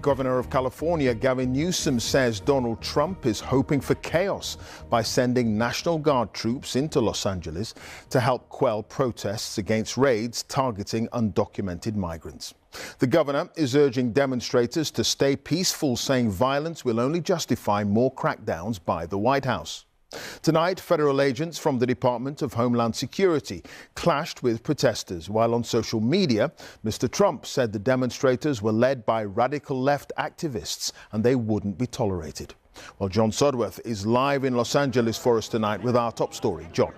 Governor of California, Gavin Newsom, says Donald Trump is hoping for chaos by sending National Guard troops into Los Angeles to help quell protests against raids targeting undocumented migrants. The governor is urging demonstrators to stay peaceful, saying violence will only justify more crackdowns by the White House. Tonight, federal agents from the Department of Homeland Security clashed with protesters, while on social media, Mr. Trump said the demonstrators were led by radical left activists and they wouldn't be tolerated. Well, John Sudworth is live in Los Angeles for us tonight with our top story. John.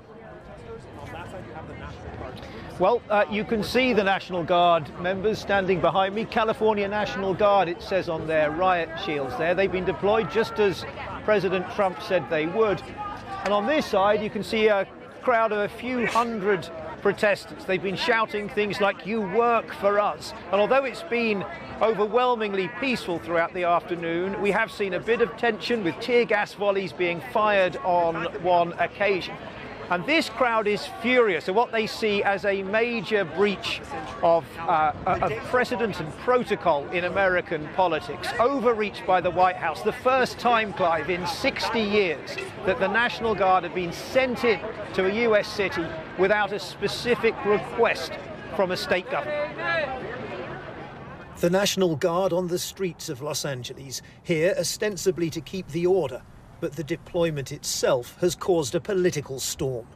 Well, you can see the National Guard members standing behind me. California National Guard, it says on their riot shields there. They've been deployed just as President Trump said they would. And on this side, you can see a crowd of a few hundred protesters. They've been shouting things like, "You work for us." And although it's been overwhelmingly peaceful throughout the afternoon, we have seen a bit of tension with tear gas volleys being fired on one occasion. And this crowd is furious at what they see as a major breach of precedent and protocol in American politics, overreached by the White House. The first time, Clive, in 60 years that the National Guard have been sent in to a US city without a specific request from a state government. The National Guard on the streets of Los Angeles, here ostensibly to keep the order. But the deployment itself has caused a political storm.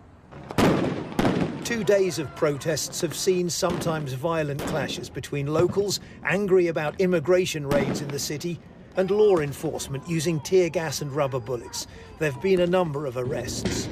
2 days of protests have seen sometimes violent clashes between locals angry about immigration raids in the city and law enforcement using tear gas and rubber bullets. There have been a number of arrests.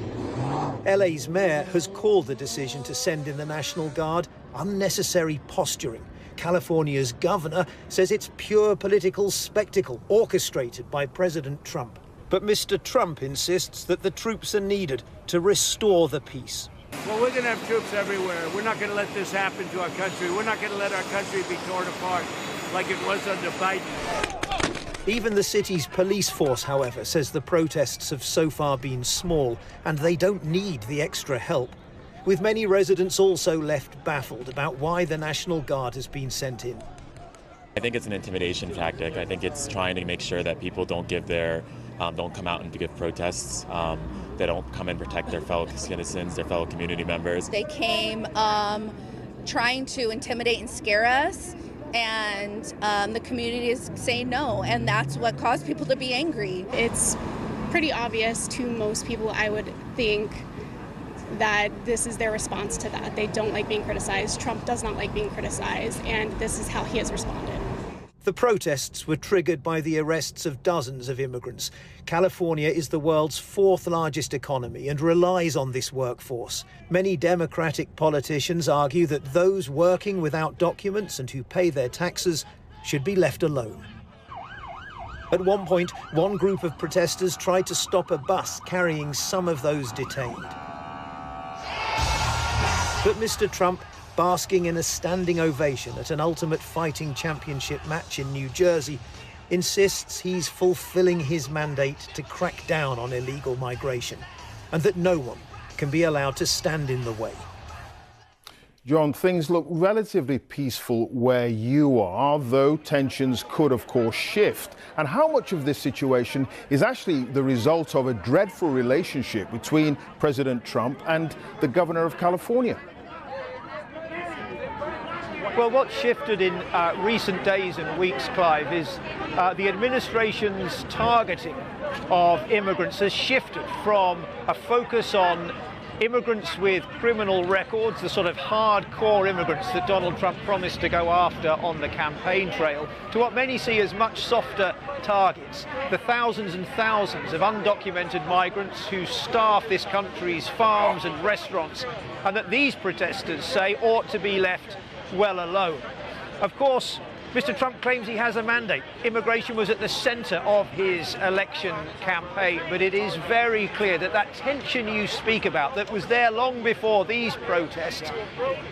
LA's mayor has called the decision to send in the National Guard unnecessary posturing. California's governor says it's pure political spectacle orchestrated by President Trump. But Mr. Trump insists that the troops are needed to restore the peace. Well, we're going to have troops everywhere. We're not going to let this happen to our country. We're not going to let our country be torn apart like it was under Biden. Even the city's police force, however, says the protests have so far been small and they don't need the extra help, with many residents also left baffled about why the National Guard has been sent in. I think it's an intimidation tactic. I think it's trying to make sure that people don't don't come out and give protests. They don't come and protect their fellow citizens, their fellow community members. They came trying to intimidate and scare us, and the community is saying no, and that's what caused people to be angry. It's pretty obvious to most people, I would think, that this is their response to that. They don't like being criticized. Trump does not like being criticized, and this is how he has responded. The protests were triggered by the arrests of dozens of immigrants. California is the world's fourth largest economy and relies on this workforce. Many Democratic politicians argue that those working without documents and who pay their taxes should be left alone. At one point, one group of protesters tried to stop a bus carrying some of those detained. But Mr. Trump, basking in a standing ovation at an Ultimate Fighting Championship match in New Jersey, insists he's fulfilling his mandate to crack down on illegal migration and that no one can be allowed to stand in the way. John, things look relatively peaceful where you are, though tensions could, of course, shift. And how much of this situation is actually the result of a dreadful relationship between President Trump and the governor of California? Well, what shifted in recent days and weeks, Clive, is the administration's targeting of immigrants has shifted from a focus on immigrants with criminal records, the sort of hardcore immigrants that Donald Trump promised to go after on the campaign trail, to what many see as much softer targets, the thousands and thousands of undocumented migrants who staff this country's farms and restaurants, and that these protesters say ought to be left well alone. Of course, Mr. Trump claims he has a mandate. Immigration was at the centre of his election campaign, but it is very clear that that tension you speak about, that was there long before these protests,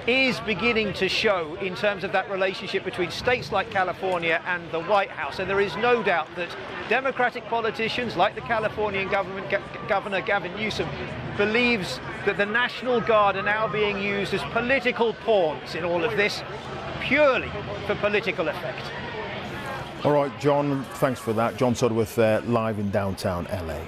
is beginning to show in terms of that relationship between states like California and the White House. And there is no doubt that Democratic politicians like the Californian Governor Gavin Newsom believes that the National Guard are now being used as political pawns in all of this, purely for political effect. All right, John, thanks for that. John Sudworth live in downtown LA.